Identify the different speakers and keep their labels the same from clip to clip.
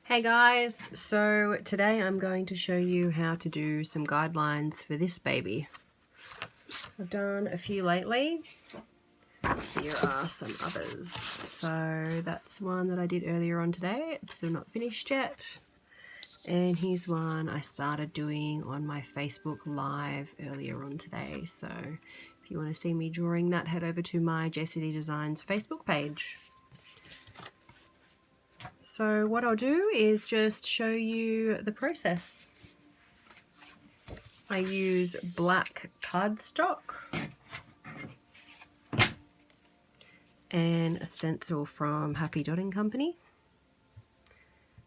Speaker 1: Hey guys, so today I'm going to show you how to do some guidelines for this baby. I've done a few lately. Here are some others. So that's one that I did earlier on today. It's still not finished yet. And here's one I started doing on my Facebook Live earlier on today. So if you want to see me drawing that, head over to my jessyd.designs Facebook page. So what I'll do is just show you the process. I use black cardstock and a stencil from Happy Dotting Company.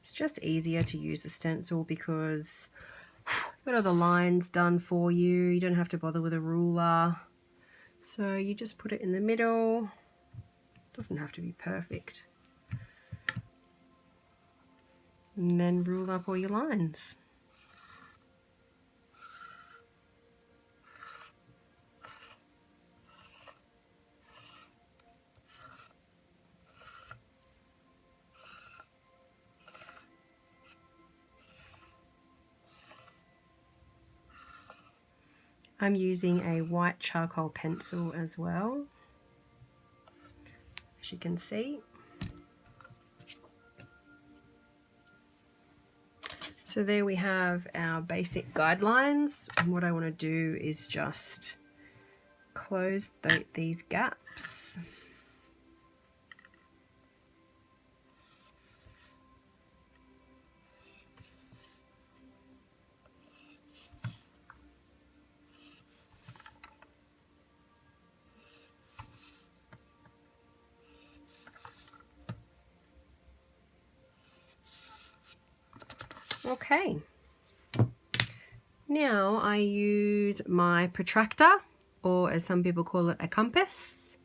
Speaker 1: It's just easier to use a stencil because you've got all the lines done for you. You don't have to bother with a ruler. So you just put it in the middle. Doesn't have to be perfect. And then rule up all your lines. I'm using a white charcoal pencil as well, as you can see. So there we have our basic guidelines, and what I want to do is just close these gaps. Okay, now I use my protractor, or as some people call it, a compass.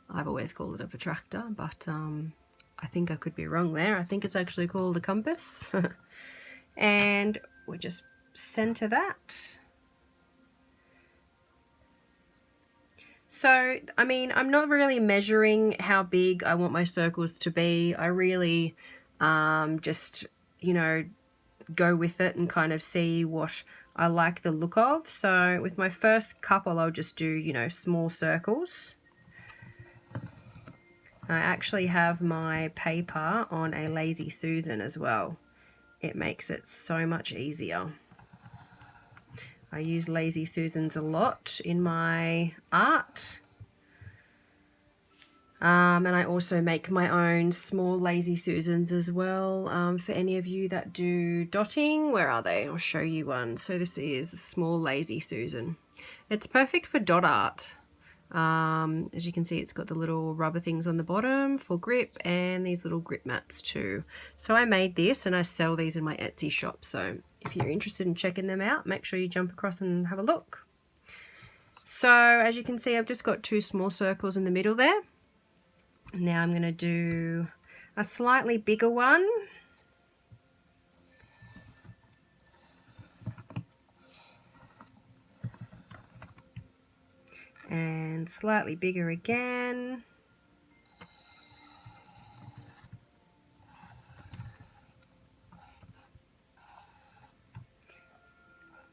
Speaker 1: I've always called it a protractor, but I think I could be wrong there. I think it's actually called a compass. And we just center that. So, I mean, I'm not really measuring how big I want my circles to be. I really just, you know, go with it and kind of see what I like the look of. So with my first couple, I'll just do, you know, small circles. I actually have my paper on a Lazy Susan as well. It makes it so much easier. I use Lazy Susans a lot in my art. And I also make my own small Lazy Susans as well. For any of you that do dotting, where are they? I'll show you one. So this is a small Lazy Susan. It's perfect for dot art. As you can see, it's got the little rubber things on the bottom for grip and these little grip mats too. So I made this and I sell these in my Etsy shop. So if you're interested in checking them out, make sure you jump across and have a look. So as you can see, I've just got two small circles in the middle there. Now I'm going to do a slightly bigger one. And slightly bigger again.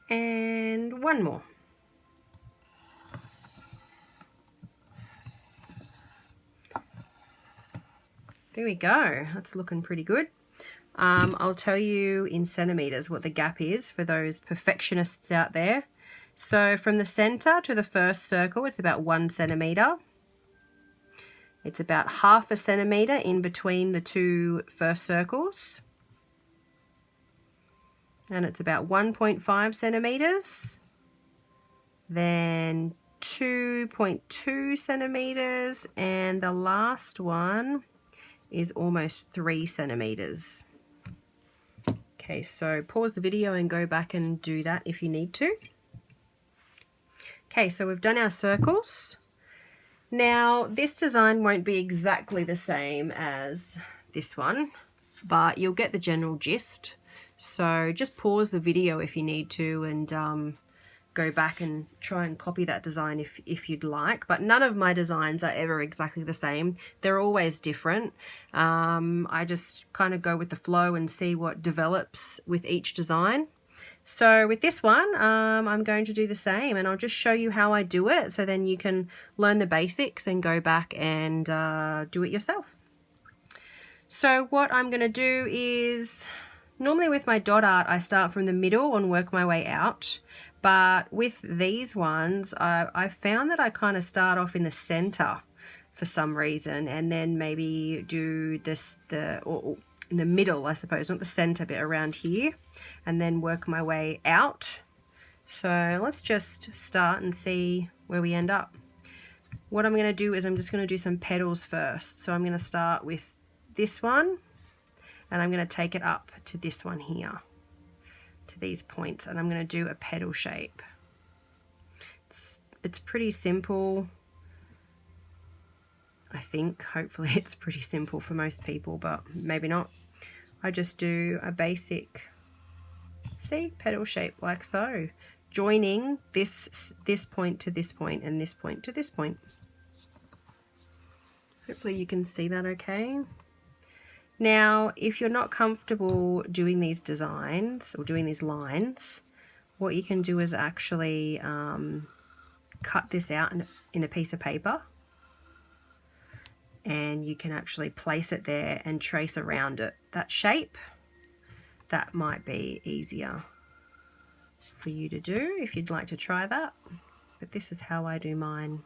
Speaker 1: And one more. There we go. That's looking pretty good. I'll tell you in centimeters what the gap is for those perfectionists out there. So from the center to the first circle, it's about 1 centimeter. It's about 1/2 centimeter in between the two first circles. And it's about 1.5 centimeters. Then 2.2 centimeters. And the last one is almost 3 centimeters. Okay, so pause the video and go back and do that if you need to. Okay, so we've done our circles. Now, this design won't be exactly the same as this one, but you'll get the general gist. So just pause the video if you need to and go back and try and copy that design if you'd like, but none of my designs are ever exactly the same. They're always different. I just kind of go with the flow and see what develops with each design. So with this one, I'm going to do the same, and I'll just show you how I do it, so then you can learn the basics and go back and do it yourself. So what I'm going to do is, normally with my dot art, I start from the middle and work my way out. But with these ones, I found that I kind of start off in the center for some reason, and then maybe do this, or in the middle, I suppose, not the center bit, around here, and then work my way out. So let's just start and see where we end up. What I'm going to do is I'm just going to do some petals first. So I'm going to start with this one, and I'm going to take it up to this one here, to these points, and I'm going to do a petal shape. It's pretty simple, I think. Hopefully it's pretty simple for most people, but maybe not. I just do a basic, see, petal shape like so, joining this point to this point and this point to this point. Hopefully you can see that okay. Now, if you're not comfortable doing these designs or doing these lines, what you can do is actually cut this out in a piece of paper, and you can actually place it there and trace around it. That shape, that might be easier for you to do if you'd like to try that. But this is how I do mine.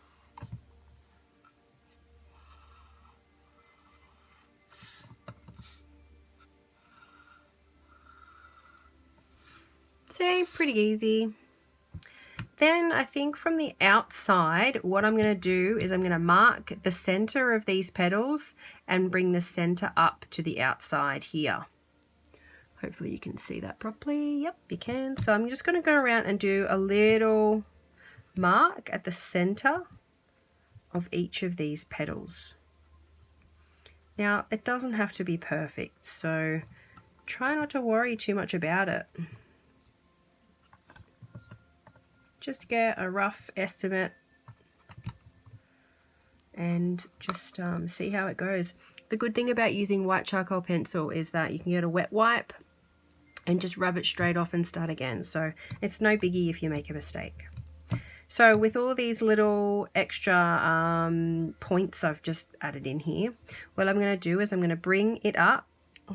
Speaker 1: See, pretty easy. Then I think from the outside, what I'm going to do is I'm going to mark the center of these petals and bring the center up to the outside here. Hopefully you can see that properly. Yep, you can. So I'm just going to go around and do a little mark at the center of each of these petals. Now, it doesn't have to be perfect, so try not to worry too much about it. Just get a rough estimate and just see how it goes. The good thing about using white charcoal pencil is that you can get a wet wipe and just rub it straight off and start again. So it's no biggie if you make a mistake. So with all these little extra points I've just added in here, what I'm going to do is I'm going to bring it up.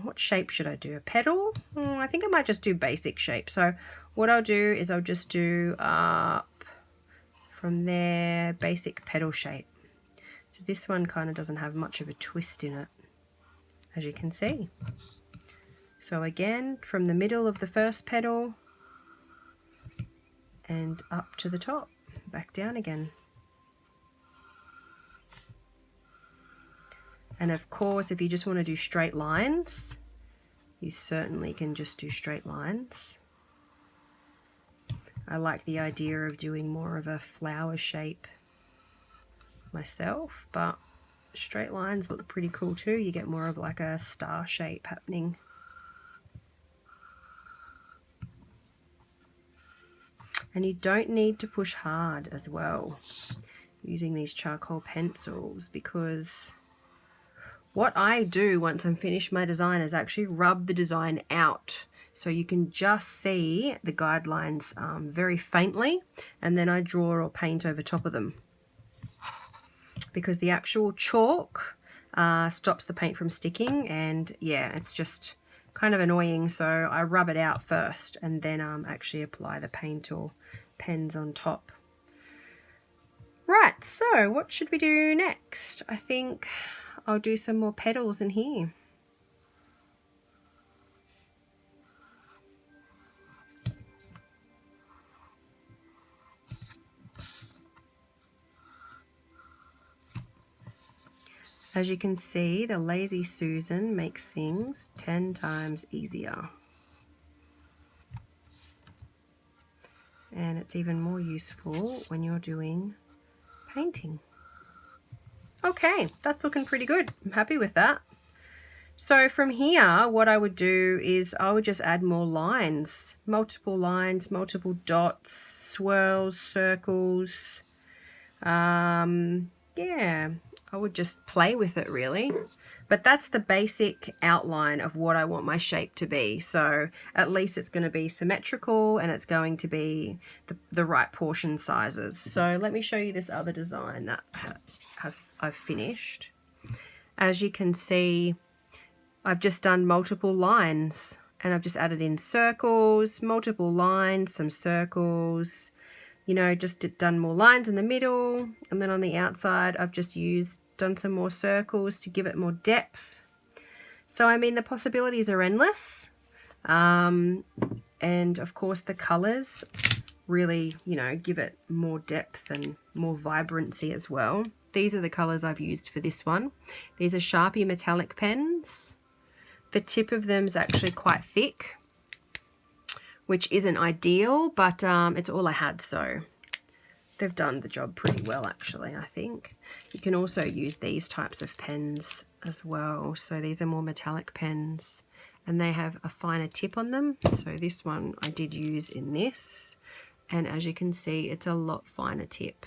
Speaker 1: What shape should I do? A petal? I think I might just do basic shape. So what I'll do is I'll just do up from there, basic petal shape. So this one kind of doesn't have much of a twist in it, as you can see. So again, from the middle of the first petal and up to the top, back down again. And of course, if you just want to do straight lines, you certainly can just do straight lines. I like the idea of doing more of a flower shape myself, but straight lines look pretty cool too. You get more of like a star shape happening. And you don't need to push hard as well using these charcoal pencils, because what I do once I'm finished my design is actually rub the design out, so you can just see the guidelines very faintly, and then I draw or paint over top of them, because the actual chalk stops the paint from sticking, and yeah, it's just kind of annoying. So I rub it out first and then actually apply the paint or pens on top. Right, so what should we do next? I think I'll do some more petals in here. As you can see, the Lazy Susan makes things 10 times easier. And it's even more useful when you're doing painting. Okay, that's looking pretty good. I'm happy with that. So from here, what I would do is I would just add more lines, multiple dots, swirls, circles. Yeah, I would just play with it really. But that's the basic outline of what I want my shape to be. So at least it's going to be symmetrical and it's going to be the right portion sizes. So let me show you this other design that I've finished. As you can see, I've just done multiple lines and I've just added in circles, multiple lines, some circles, you know, just done more lines in the middle, and then on the outside I've just done some more circles to give it more depth. So I mean, the possibilities are endless, and of course the colors really, you know, give it more depth and more vibrancy as well. These are the colors I've used for this one. These are Sharpie metallic pens. The tip of them is actually quite thick, which isn't ideal, but it's all I had, so they've done the job pretty well actually, I think. You can also use these types of pens as well. So these are more metallic pens and they have a finer tip on them. So this one I did use in this, and as you can see, it's a lot finer tip.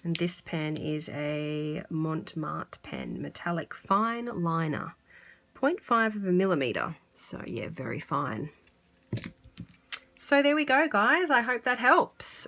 Speaker 1: And this pen is a Montmartre pen, metallic fine liner. 0.5 of a millimeter, so yeah, very fine. So there we go, guys. I hope that helps.